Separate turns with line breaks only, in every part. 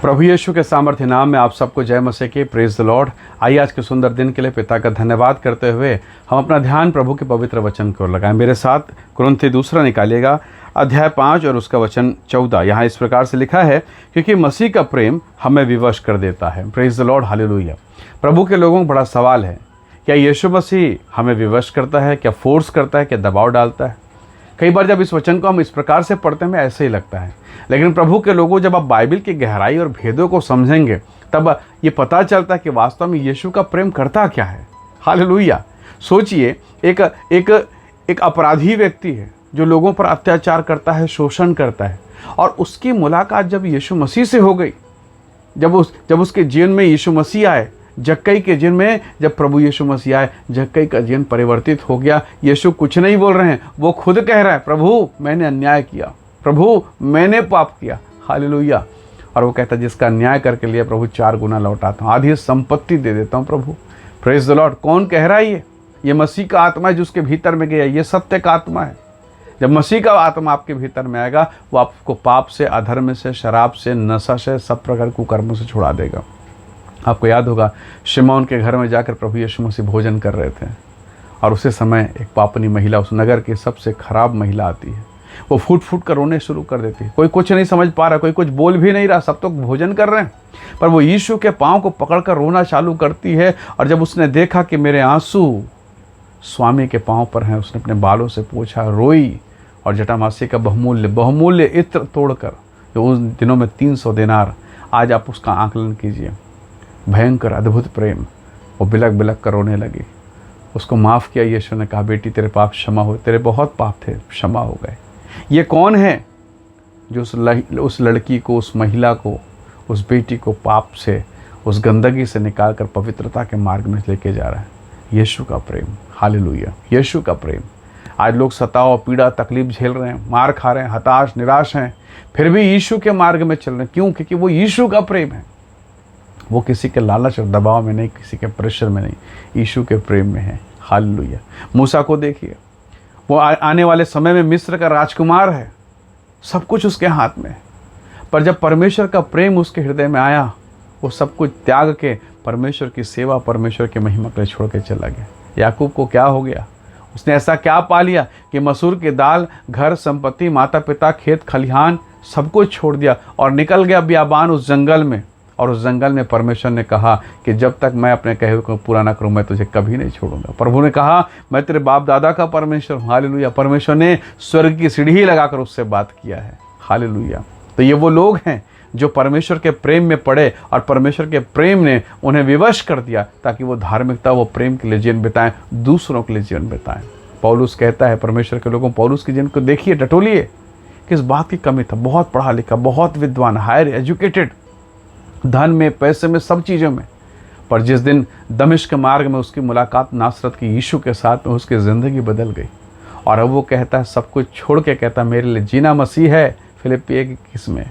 प्रभु यीशु के सामर्थ्य नाम में आप सबको जय मसीह की, प्रेज द लॉर्ड। आइए आज के सुंदर दिन के लिए पिता का धन्यवाद करते हुए हम अपना ध्यान प्रभु के पवित्र वचन की ओर लगाएं। मेरे साथ कुरिन्थी 2 निकालिएगा, अध्याय 5 और उसका वचन 14। यहाँ इस प्रकार से लिखा है, क्योंकि मसीह का प्रेम हमें विवश कर देता है। Praise the lord, hallelujah. प्रभु के लोगों को बड़ा सवाल है, क्या यीशु मसीह हमें विवश करता है, क्या फोर्स करता है, क्या दबाव डालता है? कई बार जब इस वचन को हम इस प्रकार से पढ़ते हैं, ऐसे ही लगता है। लेकिन प्रभु के लोगों, जब आप बाइबल की गहराई और भेदों को समझेंगे, तब ये पता चलता है कि वास्तव में यीशु का प्रेम करता क्या है। हालेलुया। सोचिए, एक अपराधी व्यक्ति है जो लोगों पर अत्याचार करता है, शोषण करता है, और उसकी मुलाकात जब यीशु मसीह से हो गई, जब उसके जीवन में यीशु मसीह आए, जक्कई के जीवन में जब प्रभु यीशु मसीह आए, जक्कई का जीवन परिवर्तित हो गया। यीशु कुछ नहीं बोल रहे हैं, वो खुद कह रहा है, प्रभु मैंने अन्याय किया, प्रभु मैंने पाप किया। हालेलुया। और वो कहता है, जिसका अन्याय करके लिए प्रभु 4 गुना लौटाता हूँ, आधी संपत्ति दे देता हूँ प्रभु। Praise the Lord. कौन कह रहा है? ये मसीह का आत्मा है जो उसके भीतर में गया। ये सत्य का आत्मा है। जब मसीह का आत्मा आपके भीतर में आएगा, वो आपको पाप से, अधर्म से, शराब से, नशा से, सब प्रकार कुकर्मों से छुड़ा देगा। आपको याद होगा, शिमौन के घर में जाकर प्रभु यीशु मसीह भोजन कर रहे थे, और उसी समय एक पापनी महिला, उस नगर की सबसे खराब महिला आती है। वो फूट फूट कर रोने शुरू कर देती है। कोई कुछ नहीं समझ पा रहा, कोई कुछ बोल भी नहीं रहा, सब तो भोजन कर रहे हैं, पर वो यीशु के पाँव को पकड़कर रोना चालू करती है। और जब उसने देखा कि मेरे आंसू स्वामी के पाँव पर हैं, उसने अपने बालों से पूछा, रोई, और जटामासी का बहुमूल्य इत्र तोड़कर, जो उस दिनों में 300 दिनार, आज आप उसका आकलन कीजिए। भयंकर अद्भुत प्रेम। वो बिलक बिलक कर रोने लगी। उसको माफ़ किया। यीशु ने कहा, बेटी तेरे पाप क्षमा हो, तेरे बहुत पाप थे, क्षमा हो गए। ये कौन है जो उस लड़की को, उस महिला को, उस बेटी को पाप से, उस गंदगी से निकाल कर पवित्रता के मार्ग में लेके जा रहा है? यीशु का प्रेम। हालेलुया। यीशु का प्रेम। आज लोग सताव, पीड़ा, तकलीफ झेल रहे हैं, मार खा रहे हैं, हताश, निराश हैं, फिर भी यीशु के मार्ग में चल रहे हैं। क्यों? क्योंकि वो यीशु का प्रेम है। वो किसी के लालच और दबाव में नहीं, किसी के प्रेशर में नहीं, यीशु के प्रेम में है। हालेलुया। मूसा को देखिए, वो आने वाले समय में मिस्र का राजकुमार है, सब कुछ उसके हाथ में है, पर जब परमेश्वर का प्रेम उसके हृदय में आया, वो सब कुछ त्याग के परमेश्वर की सेवा, परमेश्वर की महिमा के लिए छोड़ के चला गया। याकूब को क्या हो गया? उसने ऐसा क्या पा लिया कि मसूर की दाल, घर, संपत्ति, माता पिता, खेत खलिहान, सब कुछ छोड़ दिया और निकल गया बियाबान, उस जंगल में। और उस जंगल में परमेश्वर ने कहा कि जब तक मैं अपने कहे को पूरा ना करूं, मैं तुझे कभी नहीं छोड़ूंगा। प्रभु ने कहा, मैं तेरे बाप दादा का परमेश्वर हूं। हालेलुया। परमेश्वर ने स्वर्ग की सीढ़ी लगाकर उससे बात किया है। हालेलुया। तो ये वो लोग हैं जो परमेश्वर के प्रेम में पड़े, और परमेश्वर के प्रेम ने उन्हें विवश कर दिया, ताकि वो धार्मिकता, वो प्रेम के लिए जीवन बिताएं, दूसरों के लिए जीवन बिताएं। पौलुस कहता है परमेश्वर के लोगों, पौलुस के जीवन को देखिए, टटोलिए, किस बात की कमी था। बहुत पढ़ा लिखा, बहुत विद्वान, हायर एजुकेटेड, धन में, पैसे में, सब चीज़ों में, पर जिस दिन दमिश्क मार्ग में उसकी मुलाकात नासरत की यीशु के साथ में, उसकी ज़िंदगी बदल गई। और अब वो कहता है, सब कुछ छोड़ के कहता है, मेरे लिए जीना मसीह है, फिलिप्पी 1:21 में,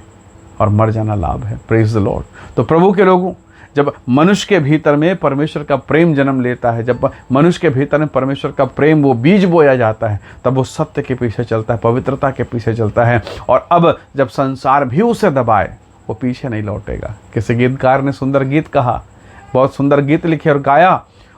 और मर जाना लाभ है। Praise the Lord. तो प्रभु के लोगों, जब मनुष्य के भीतर में परमेश्वर का प्रेम जन्म लेता है, जब मनुष्य के भीतर में परमेश्वर का प्रेम वो बीज बोया जाता है, तब वो सत्य के पीछे चलता है, पवित्रता के पीछे चलता है। और अब जब संसार भी उसे दबाए, वो पीछे नहीं लौटेगा। किसी गीतकार ने सुंदर गीत कहा, बहुत सुंदर गीत लिखे और गाया,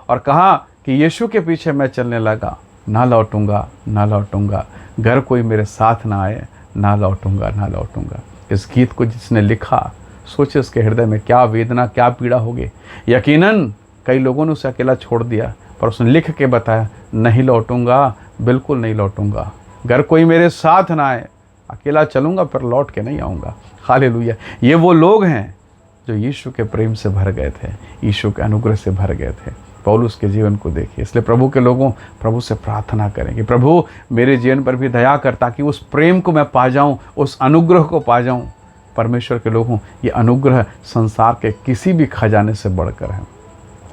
और कहा कि यीशु के पीछे मैं चलने लगा, ना लौटूंगा, ना लौटूंगा, घर कोई मेरे साथ ना आए, ना लौटूंगा, ना लौटूंगा। इस गीत को जिसने लिखा, सोचे उसके हृदय में क्या वेदना, क्या पीड़ा होगी। यकीनन कई लोगों ने उसे अकेला छोड़ दिया, पर उसने लिख के बताया, नहीं लौटूंगा, बिल्कुल नहीं लौटूंगा, घर कोई मेरे साथ ना आए, अकेला चलूंगा, फिर लौट के नहीं आऊँगा। हालेलुया। ये वो लोग हैं जो यीशु के प्रेम से भर गए थे, यीशु के अनुग्रह से भर गए थे। पौलुस के जीवन को देखिए। इसलिए प्रभु के लोगों, प्रभु से प्रार्थना करें कि प्रभु मेरे जीवन पर भी दया कर, ताकि उस प्रेम को मैं पा जाऊं, उस अनुग्रह को पा जाऊं। परमेश्वर के लोगों, ये अनुग्रह संसार के किसी भी खजाने से बढ़कर है,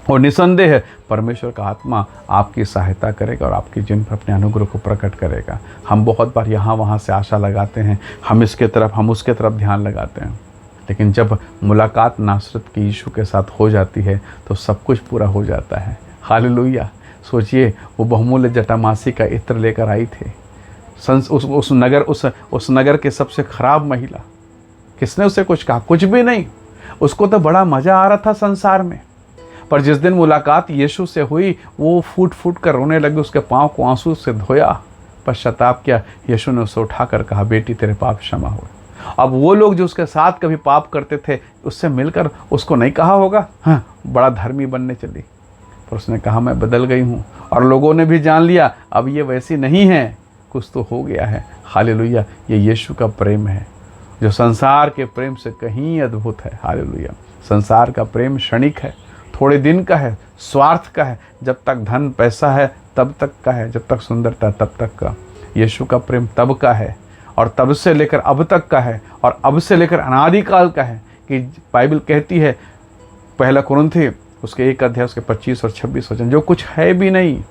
और निसंदेह परमेश्वर का आत्मा आपकी सहायता करेगा और आपके जीवन पर अपने अनुग्रह को प्रकट करेगा। हम बहुत बार यहाँ वहाँ से आशा लगाते हैं, हम इसके तरफ, हम उसके तरफ ध्यान लगाते हैं, लेकिन जब मुलाकात नासरत के यीशु के साथ हो जाती है, तो सब कुछ पूरा हो जाता है। हालेलुया। सोचिए, वो बहुमूल्य जटामासी का इत्र लेकर आई थी, उस नगर के सबसे खराब महिला। किसने उसे कुछ कहा? कुछ भी नहीं। उसको तो बड़ा मज़ा आ रहा था संसार में, पर जिस दिन मुलाकात यीशु से हुई वो फूट फूट कर रोने लगे, उसके पाँव को आंसू से धोया, पश्चाताप किया। यीशु ने उसे उठाकर कहा, बेटी तेरे पाप क्षमा हुए। अब वो लोग जो उसके साथ कभी पाप करते थे, उससे मिलकर उसको नहीं कहा होगा हाँ बड़ा धर्मी बनने चली, पर उसने कहा मैं बदल गई हूँ, और लोगों ने भी जान लिया अब ये वैसी नहीं है, कुछ तो हो गया है। हालेलुया। ये यीशु का प्रेम है जो संसार के प्रेम से कहीं अद्भुत है। हालेलुया। संसार का प्रेम क्षणिक है, थोड़े दिन का है, स्वार्थ का है। जब तक धन पैसा है तब तक का है, जब तक सुंदरता तब तक का। यीशु का प्रेम तब का है और तब से लेकर अब तक का है और अब से लेकर अनादिकाल का है, कि बाइबल कहती है पहला कुरिन्थी उसके 1 अध्याय उसके 25 और 26 वचन, जो कुछ है भी नहीं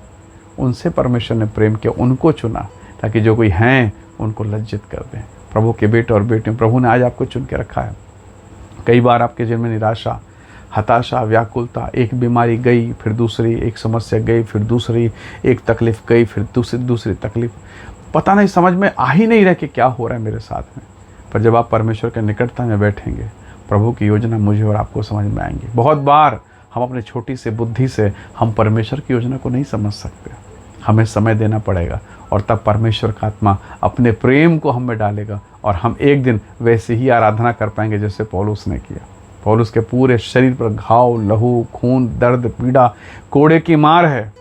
उनसे परमेश्वर ने प्रेम किया, उनको चुना ताकि जो कोई हैं उनको लज्जित कर दें। प्रभु के बेटे और बेटियों, प्रभु ने आज आपको चुन के रखा है। कई बार आपके जीवन में निराशा, हताशा, व्याकुलता, एक बीमारी गई फिर दूसरी, एक समस्या गई फिर दूसरी, एक तकलीफ गई फिर दूसरी तकलीफ, पता नहीं, समझ में आ ही नहीं रहा कि क्या हो रहा है मेरे साथ में। पर जब आप परमेश्वर के निकटता में बैठेंगे, प्रभु की योजना मुझे और आपको समझ में आएंगी। बहुत बार हम अपनी छोटी सी बुद्धि से हम परमेश्वर की योजना को नहीं समझ सकते, हमें समय देना पड़ेगा, और तब परमेश्वर का आत्मा अपने प्रेम को हम में डालेगा और हम एक दिन वैसे ही आराधना कर पाएंगे जैसे पौलुस ने किया। पौलुस के पूरे शरीर पर घाव, लहू, खून, दर्द, पीड़ा, कोड़े की मार है,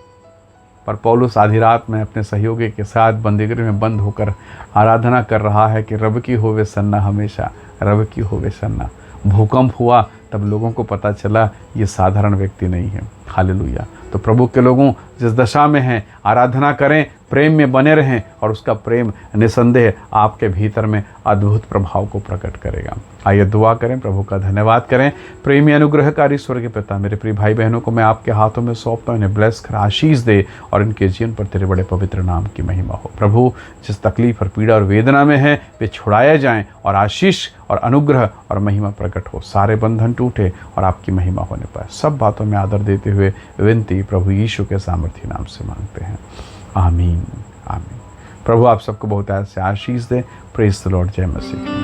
पर पौलुस आधी रात में अपने सहयोगी के साथ बंदीगृह में बंद होकर आराधना कर रहा है कि रब की होवे सन्ना, हमेशा रब की होवे सन्ना। भूकंप हुआ तब लोगों को पता चला ये साधारण व्यक्ति नहीं है। हालेलुया। तो प्रभु के लोगों, जिस दशा में हैं आराधना करें, प्रेम में बने रहें, और उसका प्रेम निसंदेह आपके भीतर में अद्भुत प्रभाव को प्रकट करेगा। आइए दुआ करें, प्रभु का धन्यवाद करें। प्रेमी अनुग्रहकारी स्वर्गीय पिता, मेरे प्रिय भाई बहनों को मैं आपके हाथों में सौंपता हूं, इन्हें ब्लेस कर आशीष दे और इनके जीवन पर तेरे बड़े पवित्र नाम की महिमा हो। प्रभु, जिस तकलीफ और पीड़ा और वेदना में है वे छुड़ाए जाएं और आशीष और अनुग्रह और महिमा प्रकट हो, सारे बंधन टूटे और आपकी महिमा होने पाए। सब बातों में आदर देते हुए विनती प्रभु यीशु के सामर्थी नाम से मांगते हैं, आमीन आमीन। प्रभु आप सबको बहुत ऐसे आशीष दे। Praise the lord. जय मसीह।